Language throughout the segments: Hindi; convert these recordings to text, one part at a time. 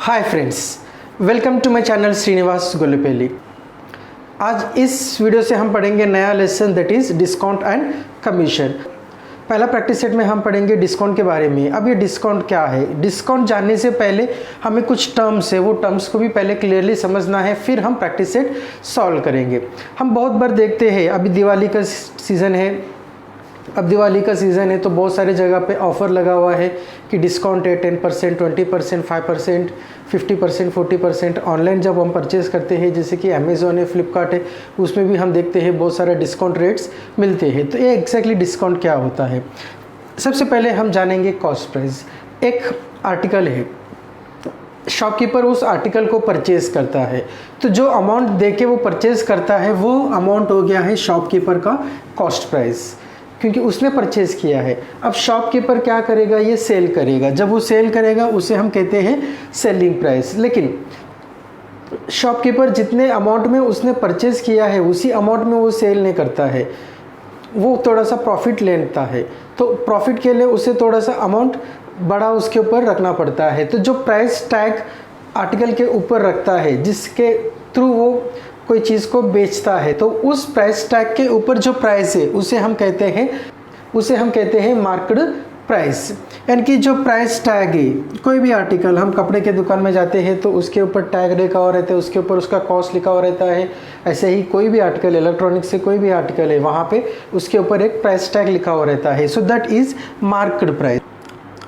Hi friends, welcome to my channel Srinivas Gollepalli. आज इस वीडियो से हम पढ़ेंगे नया lesson that is discount and commission. पहला प्रैक्टिस सेट में हम पढ़ेंगे डिस्काउंट के बारे में। अब ये डिस्काउंट क्या है, डिस्काउंट जानने से पहले हमें कुछ टर्म्स है वो टर्म्स को भी पहले क्लियरली समझना है, फिर हम प्रैक्टिस सेट सॉल्व करेंगे। हम बहुत बार देखते हैं, अभी दिवाली का सीज़न है, अब दिवाली का सीज़न है तो बहुत सारे जगह पे ऑफ़र लगा हुआ है कि डिस्काउंट है 10%, 20%, 5%, 50%, 40%। ऑनलाइन जब हम परचेज़ करते हैं जैसे कि अमेज़ॉन है, फ्लिपकार्ट है, उसमें भी हम देखते हैं बहुत सारे डिस्काउंट रेट्स मिलते हैं। तो ये एग्जैक्टली डिस्काउंट क्या होता है, सबसे पहले हम जानेंगे कॉस्ट प्राइस। एक आर्टिकल है, शॉपकीपर उस आर्टिकल को परचेज़ करता है, तो जो अमाउंट दे के वो परचेज़ करता है वो अमाउंट हो गया है शॉपकीपर का कॉस्ट प्राइस, क्योंकि उसने परचेज़ किया है। अब शॉपकीपर क्या करेगा, ये सेल करेगा। जब वो सेल करेगा उसे हम कहते हैं सेलिंग प्राइस। लेकिन शॉपकीपर जितने अमाउंट में उसने परचेज़ किया है उसी अमाउंट में वो सेल नहीं करता है, वो थोड़ा सा प्रॉफिट लेता है। तो प्रॉफिट के लिए उसे थोड़ा सा अमाउंट बड़ा उसके ऊपर रखना पड़ता है। तो जो प्राइस टैग आर्टिकल के ऊपर रखता है, जिसके थ्रू वो कोई चीज़ को बेचता है, तो उस प्राइस टैग के ऊपर जो प्राइस है उसे हम कहते हैं मार्केट प्राइस। यानी कि जो प्राइस टैग है, कोई भी आर्टिकल, हम कपड़े के दुकान में जाते हैं तो उसके ऊपर टैग लिखा हुआ रहता है, उसके ऊपर उसका कॉस्ट लिखा हुआ रहता है। ऐसे ही कोई भी आर्टिकल, इलेक्ट्रॉनिक्स से कोई भी आर्टिकल है, वहाँ पे उसके ऊपर एक प्राइस टैग लिखा हुआ रहता है। So that is market price.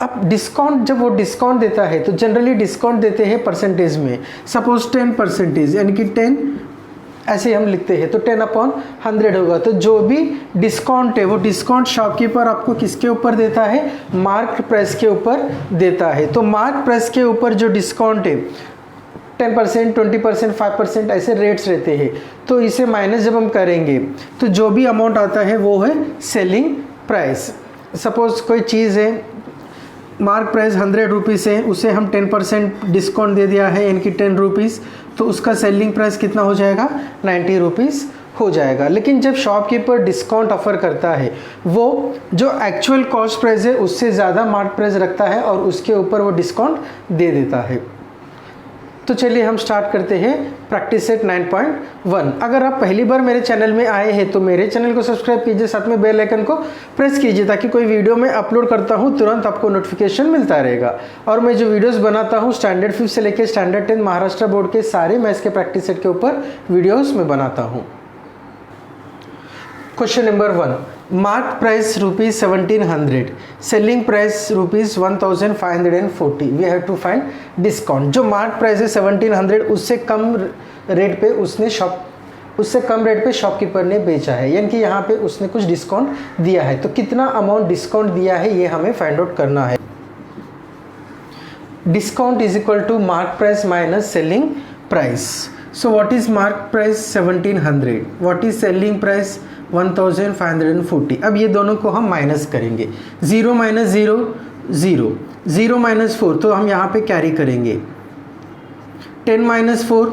अब डिस्काउंट, जब वो डिस्काउंट देता है तो जनरली डिस्काउंट देते हैं परसेंटेज में। सपोज 10%, यानी कि 10 ऐसे हम लिखते हैं, तो 10/100 होगा। तो जो भी डिस्काउंट है वो डिस्काउंट शॉपकीपर आपको किसके ऊपर देता है, मार्क प्राइस के ऊपर देता है। तो मार्क प्राइस के ऊपर जो डिस्काउंट है 10%, 20%, 5% ऐसे रेट्स रहते हैं। तो इसे माइनस जब हम करेंगे तो जो भी अमाउंट आता है वो है सेलिंग प्राइस। सपोज कोई चीज़ है, मार्क प्राइस 100 रुपीज़ है, उसे हम 10% डिस्काउंट दे दिया है, यानी कि 10 रुपीज़, तो उसका सेलिंग प्राइस कितना हो जाएगा, 90 रुपीज़ हो जाएगा। लेकिन जब शॉपकीपर डिस्काउंट ऑफर करता है, वो जो एक्चुअल कॉस्ट प्राइस है उससे ज़्यादा मार्क प्राइस रखता है और उसके ऊपर वो डिस्काउंट दे देता है। तो चलिए हम स्टार्ट करते हैं प्रैक्टिस सेट 9.1। अगर आप पहली बार मेरे चैनल में आए हैं तो मेरे चैनल को सब्सक्राइब कीजिए, साथ में बेल आइकन को प्रेस कीजिए ताकि कोई वीडियो मैं अपलोड करता हूं तुरंत आपको नोटिफिकेशन मिलता रहेगा। और मैं जो वीडियोस बनाता हूं स्टैंडर्ड 5 से लेकर स्टैंडर्ड 10 महाराष्ट्र बोर्ड के सारे मैथ्स के प्रैक्टिस सेट के ऊपर वीडियोज़ में बनाता हूँ। Question number 1, mark price ₹1700, selling price ₹1540। We have to find discount. जो मार्क प्राइस है 1700, उससे कम रेट पे शॉपकीपर ने बेचा है, यानी कि यहाँ पे उसने कुछ डिस्काउंट दिया है। तो कितना अमाउंट डिस्काउंट दिया है ये हमें फाइंड आउट करना है। Discount is equal to mark price minus selling price. So what is mark price 1700, what is selling price 1540। अब ये दोनों को हम माइनस करेंगे। 0 - 0 0, 0 - 4 तो हम यहाँ पे कैरी करेंगे। 10 - 4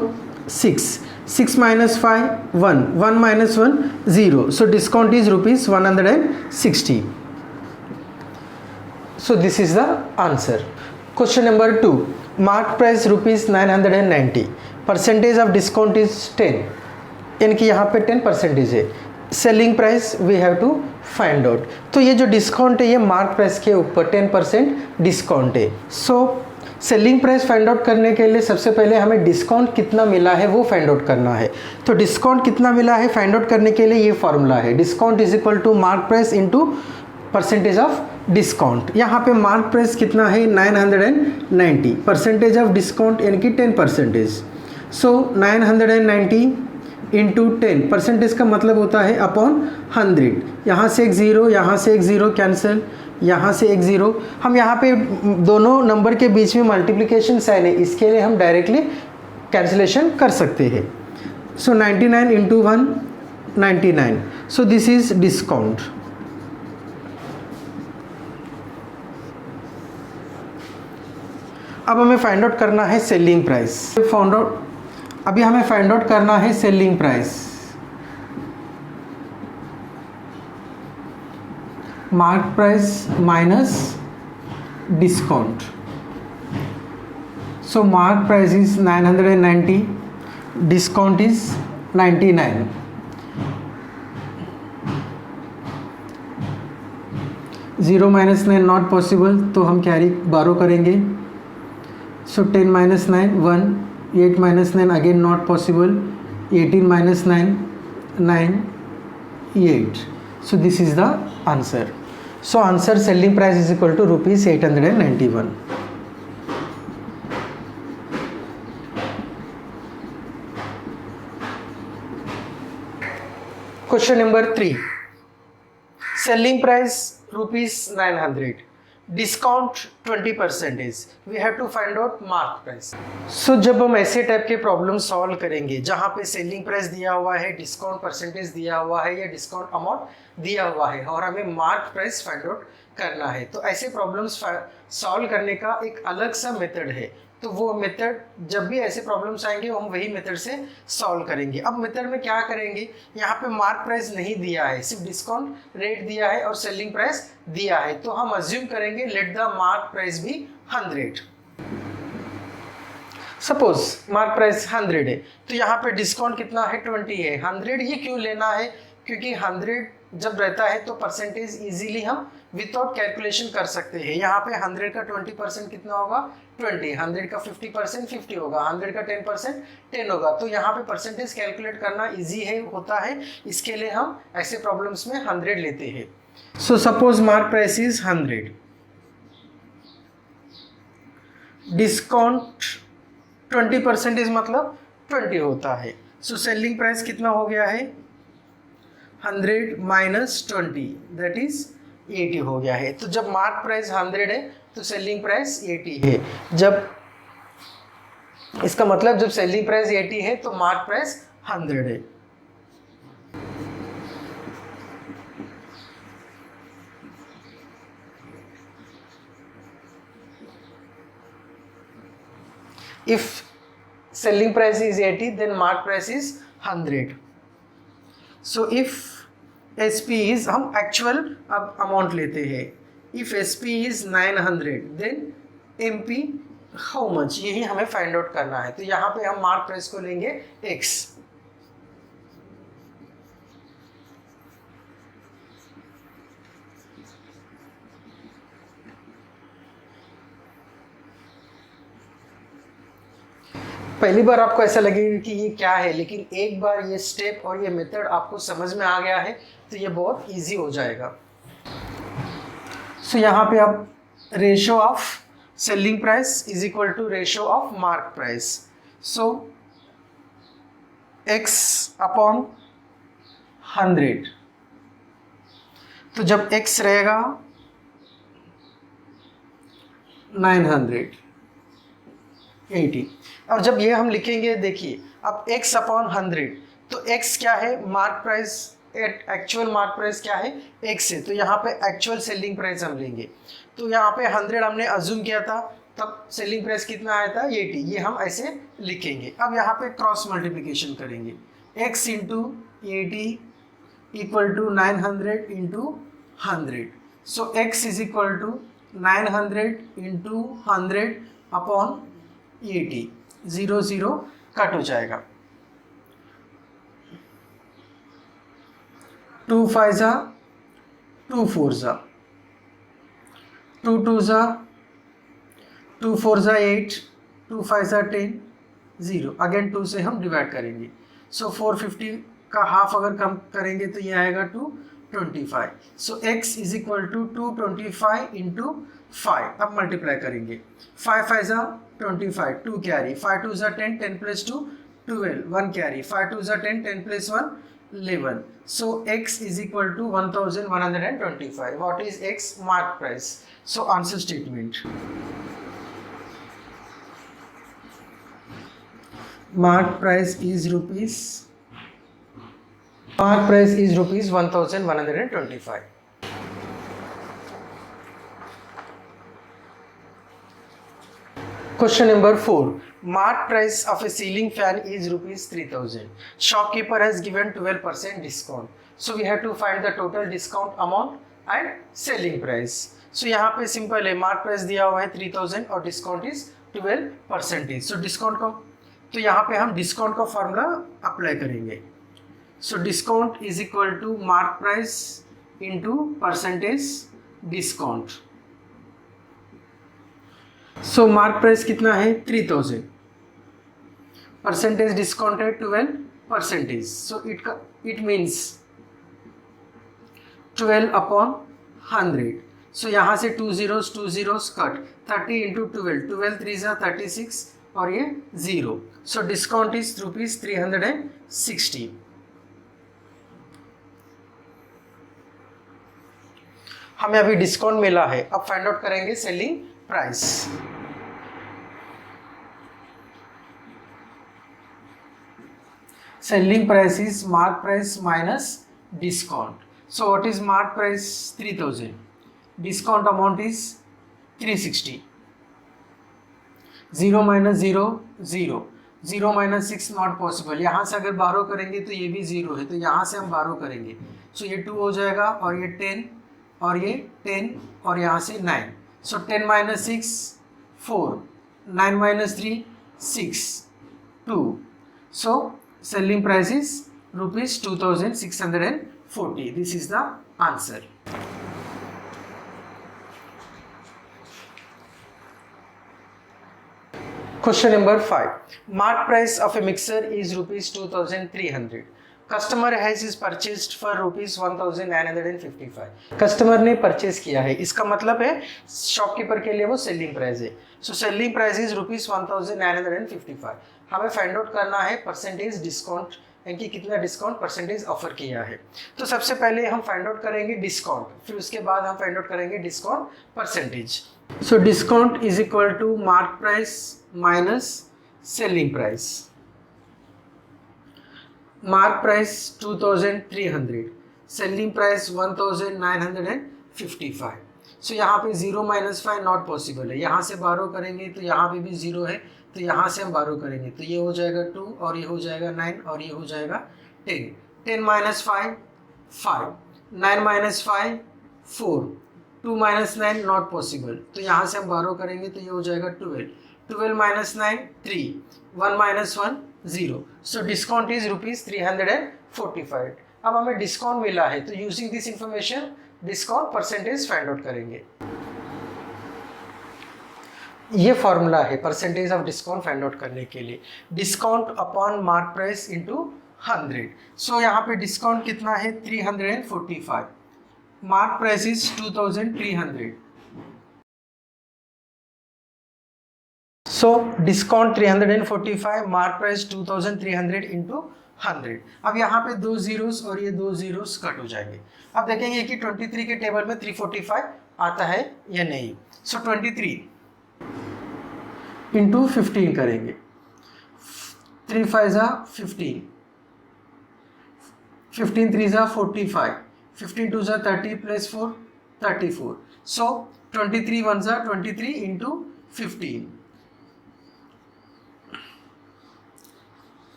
6, 6 - 5 1, 1 - 1 0। So discount is ₹160। So this is the answer. Question number 2, mark price ₹990, percentage of discount is 10, यानी कि यहाँ पे 10% है। Selling price we have to find out. तो ये जो डिस्काउंट है ये मार्क प्राइस के ऊपर 10% डिस्काउंट है। So selling price find out करने के लिए सबसे पहले हमें डिस्काउंट कितना मिला है वो फाइंड आउट करना है। तो डिस्काउंट कितना मिला है फाइंड आउट करने के लिए ये फॉर्मूला है, discount is equal to mark price into percentage of discount. यहाँ पे मार्क प्राइस कितना है 990, परसेंटेज ऑफ डिस्काउंट यानी कि 10%। सो 990 इंटू 10, परसेंटेज का मतलब होता है अपॉन 100। यहाँ से एक ज़ीरो, यहाँ से एक ज़ीरो कैंसिल, यहाँ से एक ज़ीरो। हम यहाँ पे दोनों नंबर के बीच में मल्टीप्लिकेशन साइन है, इसके लिए हम डायरेक्टली कैंसिलेशन कर सकते हैं। सो 99 into 1 99। So this is discount. अब हमें फाइंड आउट करना है सेलिंग प्राइस। अभी हमें फाइंड आउट करना है selling price. Mark price minus discount. So mark price is 990, discount is 99. Zero minus 9 not possible, तो हम कैरी बारो करेंगे. सो 10 minus 9 1, 8 minus 9 again not possible, 18 minus 9 9, 8. So this is the answer. So answer selling price is equal to rupees 891. Question number 3. Selling price rupees 900. Discount 20%. We have to find out mark price. So जब हम ऐसे टाइप के प्रॉब्लम सॉल्व करेंगे जहाँ पे सेलिंग प्राइस दिया हुआ है, डिस्काउंट परसेंटेज दिया हुआ है या डिस्काउंट अमाउंट दिया हुआ है और हमें मार्क प्राइस फाइंड आउट करना है, तो ऐसे प्रॉब्लम्स सॉल्व करने का एक अलग सा मेथड है. तो वो मेथड जब भी ऐसे प्रॉब्लम्स आएंगे हम वही मेथड से सॉल्व करेंगे. अब मेथड में क्या करेंगे, यहाँ पे मार्क प्राइस नहीं दिया है, सिर्फ डिस्काउंट रेट दिया है और सेलिंग प्राइस दिया है, तो हम अज्यूम करेंगे लेट द मार्क प्राइस भी 100. सपोज मार्क प्राइस 100 है, तो यहाँ पे डिस्काउंट कितना है, 20 है. 100 ही क्यों लेना है, क्योंकि 100 जब रहता है तो परसेंटेज इजीली हम विदाउट कैलकुलेशन कर सकते हैं. यहाँ पे 100 का 20% कितना होगा, 20. 100 का 50% 50 होगा, 100 का 10% 10 होगा. तो यहाँ पे परसेंटेज कैलकुलेट करना इजी है होता है, इसके लिए हम ऐसे प्रॉब्लम्स में 100 लेते हैं. So suppose mark price is 100, discount 20% मतलब 20 होता है. सो सेलिंग प्राइस कितना हो गया है, 100 माइनस 20 दैट इज 80 हो गया है. तो जब मार्क प्राइस 100 है तो सेलिंग प्राइस 80 है. जब इसका मतलब जब सेलिंग प्राइस 80 है तो मार्क प्राइस 100 है. If selling price is 80 then mark price is 100. So if SP is, हम एक्चुअल अब अमाउंट लेते हैं. If SP is 900 then MP how much, यही हमें फाइंड आउट करना है. तो यहाँ पे हम मार्क प्राइस को लेंगे X. पहली बार आपको ऐसा लगेगा कि ये क्या है, लेकिन एक बार ये स्टेप और ये मेथड आपको समझ में आ गया है तो ये बहुत इजी हो जाएगा. सो यहाँ पे आप ratio of selling price is equal to ratio of mark price. So X upon 100. तो जब X रहेगा 980 और जब ये हम लिखेंगे, देखिए अब x अपॉन 100, तो x क्या है, mark price, actual mark price क्या है, x है. तो यहाँ पे एक्चुअल सेलिंग प्राइस हम लेंगे. तो यहाँ पे 100 हमने अज्यूम किया था, तब सेलिंग प्राइस कितना आया था, 80. ये हम ऐसे लिखेंगे. अब यहाँ पे क्रॉस मल्टीप्लिकेशन करेंगे, x into 80 equal to 900 into 100. So x is equal to 900 into 100 upon 80. 0 0 cut हो जाएगा. 2 5 जा 2 4 जा 2 2 जा 2 4 जा 8, 2 5 जा 10, 0. अगेन 2 से हम डिवाइड करेंगे. सो 450 का हाफ अगर कम करेंगे तो ये आएगा 225. So x is equal to 225 into 5. अब मल्टीप्लाई करेंगे. 5 5 जा 25, 2 कैरी, 5 2 जा 10, 10 प्लस 2 12, 1 कैरी, 5 2 जा 10, 10 plus 1 11. So x is equal to 1125. What is x? Mark price. So answer statement. Mark price is rupees 1125. Question number 4. Mark price of a ceiling fan is rupees 3000. Shopkeeper has given 12% discount. So we have to find the total discount amount and selling price. So यहाँ पे सिंपल है, मार्क प्राइस दिया हुआ है 3000 और डिस्काउंट इज 12%। सो डिस्काउंट का, तो यहाँ पे हम डिस्काउंट का फॉर्मूला अप्लाई करेंगे। So discount is equal to mark price into percentage discount. So mark price कितना है 3000, परसेंटेज डिस्काउंट है 12%। So it means 12/100। सो यहाँ से 2 zeros कट, 30 इंटू 12 3 जा 36 और ये 0। So discount is ₹360। हमें अभी डिस्काउंट मिला है, अब फाइंड आउट करेंगे selling price. Selling price is mark price minus discount. So what is mark price 3000, discount amount is 360, 0 minus 0 0, 0 minus 6 not possible। यहाँ से अगर बारो करेंगे तो ये भी 0 है, तो यहाँ से हम बारो करेंगे। सो ये 2 हो जाएगा और ये 10 और ये 10 और यहाँ से 9। सो 10 minus 6 4, 9 minus 3 6 2। So selling price is ₹2640। This is the answer. Question number 5. Mark price of a mixer is ₹2300. Customer has is purchased for ₹1955. Customer ने परचेज किया है, इसका मतलब है शॉपकीपर के लिए वो सेलिंग प्राइस है। So selling price is ₹1955। हमें फाइंड आउट करना है परसेंटेज डिस्काउंट, यानी कितना डिस्काउंट परसेंटेज ऑफर किया है। तो सबसे पहले हम फाइंड आउट करेंगे डिस्काउंट, फिर उसके बाद हम फाइंड आउट करेंगे discount percentage. So discount is equal to mark price minus selling price. Mark price 2300, selling price 1955। So यहाँ पे 0 minus 5 नॉट पॉसिबल है, यहाँ से बारो करेंगे तो यहाँ पे भी 0 है, तो यहाँ से हम बारो करेंगे तो ये हो जाएगा 2 और ये हो जाएगा 9 और ये हो जाएगा 10। 10 minus 5 5, 9 minus 5 4, 2 minus 9 not possible, तो यहाँ से हम बारो करेंगे तो ये हो जाएगा 12। 12 minus 9 3, 1 minus 1 0। So discount is ₹345। अब हमें डिस्काउंट मिला है, तो using this information discount percentage find out करेंगे। ये फॉर्मूला है percentage of discount find out करने के लिए, discount upon mark price into 100। सो यहाँ पे डिस्काउंट कितना है 345, mark price is 2300। So discount 345, mark price 2300 into 100। अब यहाँ पे 2 zeros और ये 2 zeros कट हो जाएंगे। अब देखेंगे कि 23 के टेबल में 345 आता है या नहीं। सो 23 इंटू 15 करेंगे, 3 5 जा 15, 15 3 जा 45, 15 2 जा 30 प्लस 4 34। सो 23 1 जा 23 into 15।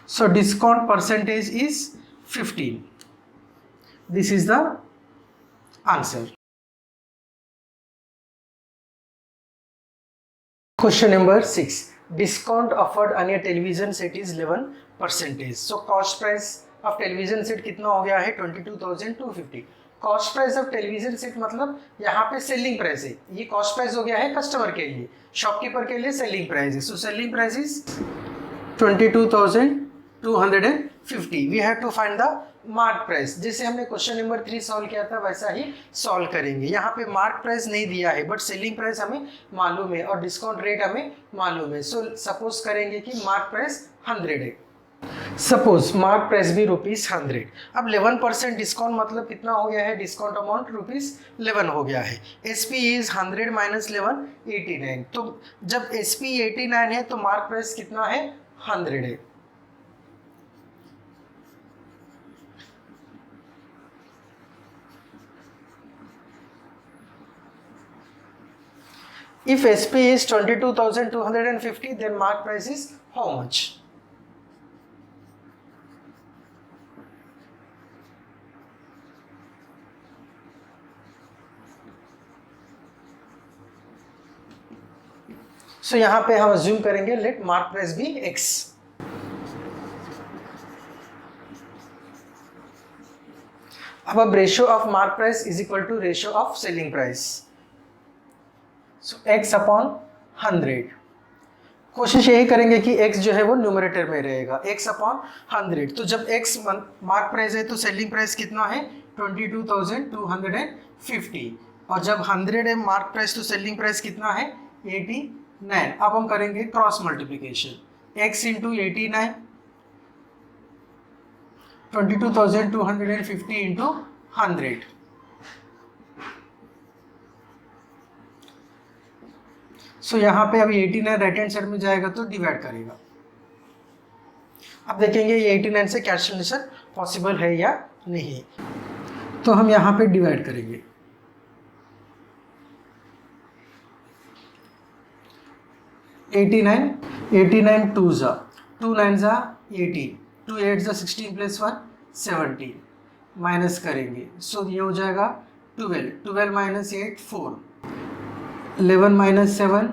So discount percentage is 15. This is the answer. Question number 6. Discount offered on a television set is 11%. So cost price of television set कितना हो गया है 22,250। Cost price of television set मतलब यहाँ पे सेलिंग प्राइस है, ये कॉस्ट प्राइस हो गया है कस्टमर के लिए, शॉपकीपर के लिए सेलिंग प्राइस है। So selling price is 22,250। We have to find the mark price. जैसे हमने क्वेश्चन नंबर 3 सॉल्व किया था वैसा ही सॉल्व करेंगे। यहाँ पे मार्क प्राइस नहीं दिया है बट सेलिंग प्राइस हमें मालूम है और डिस्काउंट रेट हमें मालूम है। सो सपोज करेंगे कि मार्क प्राइस 100 है, सपोज मार्क प्राइस भी ₹100। अब 11% डिस्काउंट मतलब कितना हो गया है, डिस्काउंट अमाउंट ₹11 हो गया है। SP is 100 minus 11 89। तो जब SP 89 है तो मार्क प्राइस कितना है 100 है। If SP is 22,250, then mark price is how much? सो यहाँ पे हम अज्यूम करेंगे let mark price be x। अब ratio of mark price is equal to ratio of selling price, so x upon 100। कोशिश यही करेंगे कि x जो है वो न्यूमरेटर में रहेगा, x अपॉन 100। तो जब x मार्क प्राइस है तो सेलिंग प्राइस कितना है 22,250, और जब 100 है मार्क प्राइस तो सेलिंग प्राइस कितना है 89। अब हम करेंगे cross multiplication, x into 89, 22,250 into 100। सो यहाँ पे अभी 89 राइट हैंड साइड में जाएगा तो डिवाइड करेगा। अब देखेंगे ये 89 से कैंसिलेशन पॉसिबल है या नहीं। तो हम यहाँ पे डिवाइड करेंगे, 89 2 जा 2 9 जा 80, 2 8 जा 16 प्लस 1 17, माइनस करेंगे। सो ये हो जाएगा 12 माइनस 8 4, 11 माइनस 7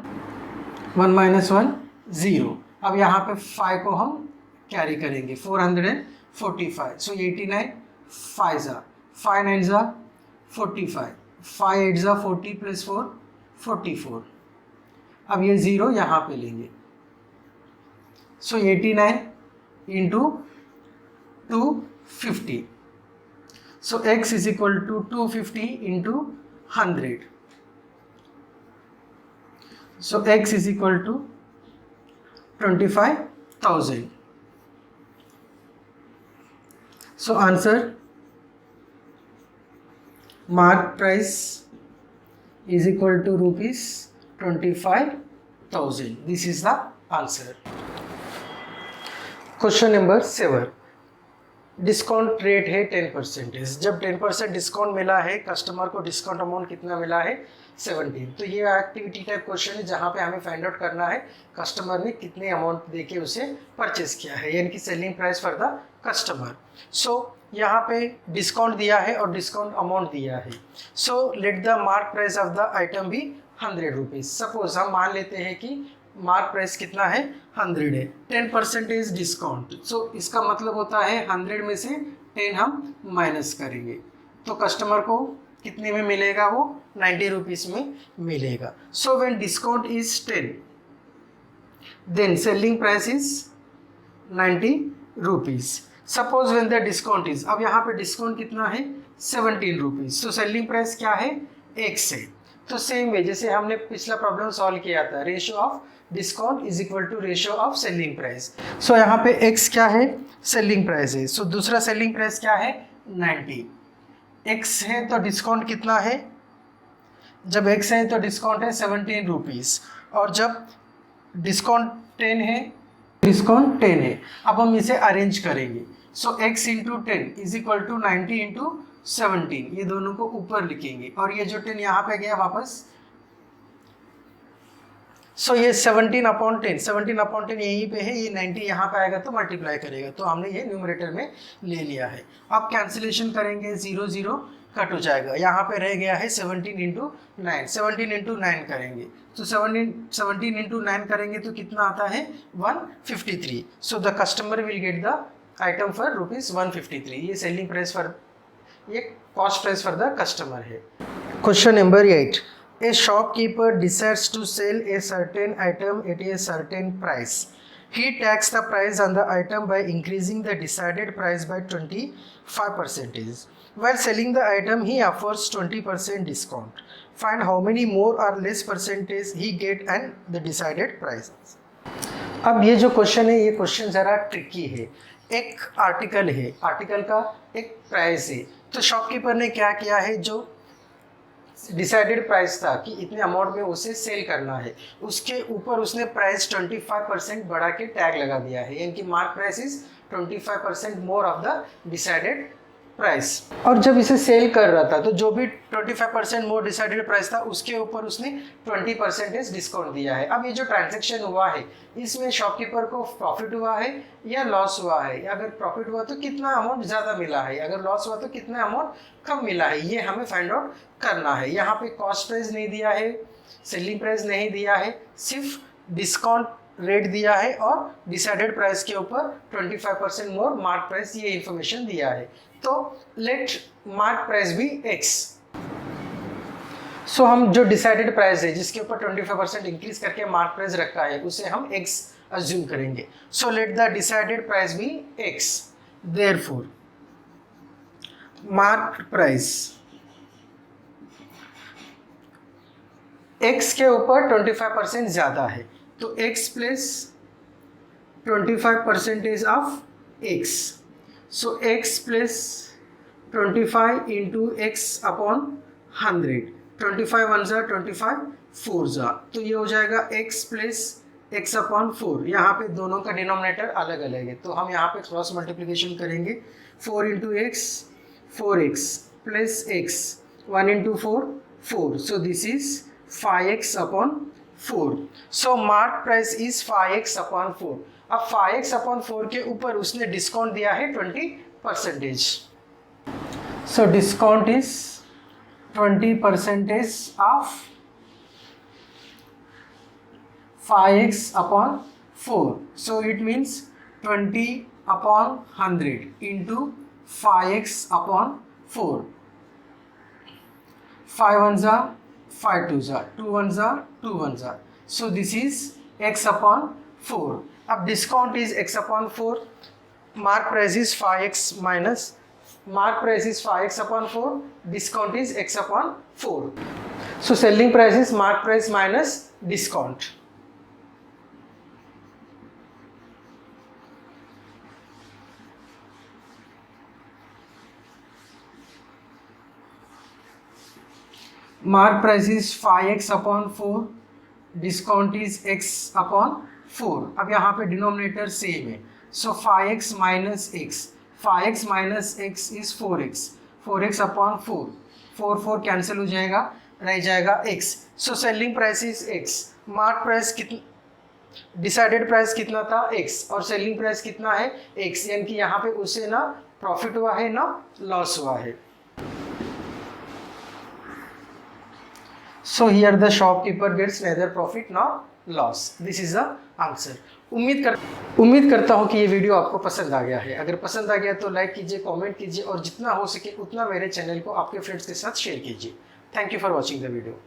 1 माइनस 1 0। अब यहाँ पे 5 को हम कैरी करेंगे 445। सो 89 5 जा 5 9 जा 45, 5 8 जा 40 प्लस 4 44। अब ये 0 यहाँ पे लेंगे। So 89 into 250, so x is equal to 250 into 100। So x is equal to 25,000। So answer mark price is equal to ₹25,000। This is the answer. Question number 7, discount rate है 10%। जब 10% डिस्काउंट मिला है, कस्टमर को डिस्काउंट अमाउंट कितना मिला है 17। तो ये एक्टिविटी टाइप क्वेश्चन है जहाँ पे हमें फाइंड आउट करना है कस्टमर ने कितने अमाउंट देके उसे परचेज किया है, यानी कि selling price for the customer. So यहाँ पे डिस्काउंट दिया है और डिस्काउंट अमाउंट दिया है। So let the mark price of the item भी 100 रुपीज। सपोज हम मान लेते हैं कि मार्क प्राइस कितना है 100 है, 10% डिस्काउंट। सो इसका मतलब होता है 100 में से 10 हम माइनस करेंगे तो कस्टमर को कितने में मिलेगा, वो 90 रुपीज में मिलेगा। So when discount is 10 then selling price is 90 rupees. Suppose when the discount is, अब यहाँ पे डिस्काउंट कितना है 17 रुपीज। सो सेलिंग प्राइस क्या है x है। तो सेम वे जैसे हमने पिछला प्रॉब्लम सॉल्व किया था, ratio of discount is equal to ratio of selling price. So यहाँ पे x क्या है सेलिंग प्राइस है। सो दूसरा सेलिंग प्राइस क्या है 90। x है तो डिस्काउंट कितना है, जब x है तो डिस्काउंट है 17 रुपीज, और जब डिस्काउंट 10 है, डिस्काउंट 10 है। अब हम इसे अरेंज करेंगे। So x into 10 is equal to 90 into 17, ये दोनों को ऊपर लिखेंगे और ये जो 10 यहाँ पे गया वापस। सो ये 17/10 यहीं पे है, ये 90 यहाँ पे आएगा तो मल्टीप्लाई करेगा, तो हमने ये न्यूमरेटर में ले लिया है। अब कैंसिलेशन करेंगे 0 0 कट हो जाएगा, यहाँ पे रह गया है 17 इंटू 9, 17 इंटू 9 करेंगे तो 17 इंटू 9 करेंगे तो कितना आता है 153। So the customer will get the item for ₹153। ये सेलिंग प्राइस फॉर, ये cost price for the customer है। Question number 8, a shopkeeper decides to sell a certain item at a certain price. He tags the price on the item by increasing the decided price by 25%. While selling the item, he offers 20% discount. Find how many more or less percentage he get and the decided price. अब ये जो क्वेश्चन है, ये क्वेश्चन ज़रा ट्रिकी है। एक आर्टिकल है, आर्टिकल का एक प्राइस है, तो शॉपकीपर ने क्या किया है, जो डिसाइडेड प्राइस था कि इतने अमाउंट में उसे सेल करना है, उसके ऊपर उसने प्राइस 25% बढ़ा के टैग लगा दिया है, यानी कि mark price is 25% more of the decided price. और जब इसे सेल कर रहा था तो जो भी 25% मोर डिसाइडेड प्राइस था उसके ऊपर उसने 20% डिस्काउंट दिया है। अब ये जो ट्रांजैक्शन हुआ है इसमें शॉपकीपर को प्रॉफिट हुआ है या लॉस हुआ है, अगर प्रॉफिट हुआ तो कितना अमाउंट ज़्यादा मिला है, अगर लॉस हुआ तो कितना अमाउंट कम मिला है, ये हमें फाइंड आउट करना है। यहाँ पे कॉस्ट प्राइस नहीं दिया है, सेलिंग प्राइस नहीं दिया है, सिर्फ डिस्काउंट रेट दिया है और डिसाइडेड प्राइस के ऊपर 25% मोर मार्क प्राइस, ये इंफॉर्मेशन दिया है। तो लेट मार्क प्राइस भी x। सो हम जो डिसाइडेड प्राइस है जिसके ऊपर 25% इंक्रीज करके मार्क प्राइस रखा है उसे हम x अज्यूम करेंगे। So let the decided price भी x। Therefore mark price x के ऊपर 25% ज़्यादा है, तो x plus 25% of x। So x plus 25 into x upon 100, 25 one ज़ा 25 4 ज़ा, तो ये हो जाएगा x प्लस x अपॉन 4। यहाँ पे दोनों का डिनोमिनेटर अलग अलग है, तो हम यहाँ पे क्रॉस मल्टीप्लिकेशन करेंगे। 4 into x 4x plus x, 1 into 4 4, so this is 5x upon 4। So mark price is 5x upon 4। अब 5x अपॉन 4 के ऊपर उसने डिस्काउंट दिया है 20%। सो discount is 20% of 5x upon 4. So it means 20 upon 100 into 5x upon 4. 5 ones are 5 twos are 2 ones are 2 ones are. So this is x upon 4. अब discount is x upon 4. Mark price is 5x minus mark price is 5x upon 4, discount is x upon 4. So selling price is mark price minus discount. Mark price is 5x upon 4, discount is x upon 4. अब यहाँ पे डिनोमिनेटर सेम है, so 5x minus x, 5x minus x is 4x, 4x upon 4, 4 cancel हो जाएगा, रह जाएगा x. So selling price is x, mark price कितना, डिसाइडेड प्राइस कितना था x और सेलिंग प्राइस कितना है x, यानी कि यहाँ पे उसे ना प्रॉफिट हुआ है ना लॉस हुआ है. So here the shopkeeper gets neither profit nor loss. This is the answer. उम्मीद करता हूँ कि ये वीडियो आपको पसंद आ गया है. अगर पसंद आ गया तो लाइक कीजिए, कमेंट कीजिए और जितना हो सके उतना मेरे चैनल को आपके फ्रेंड्स के साथ शेयर कीजिए. Thank you for watching the video.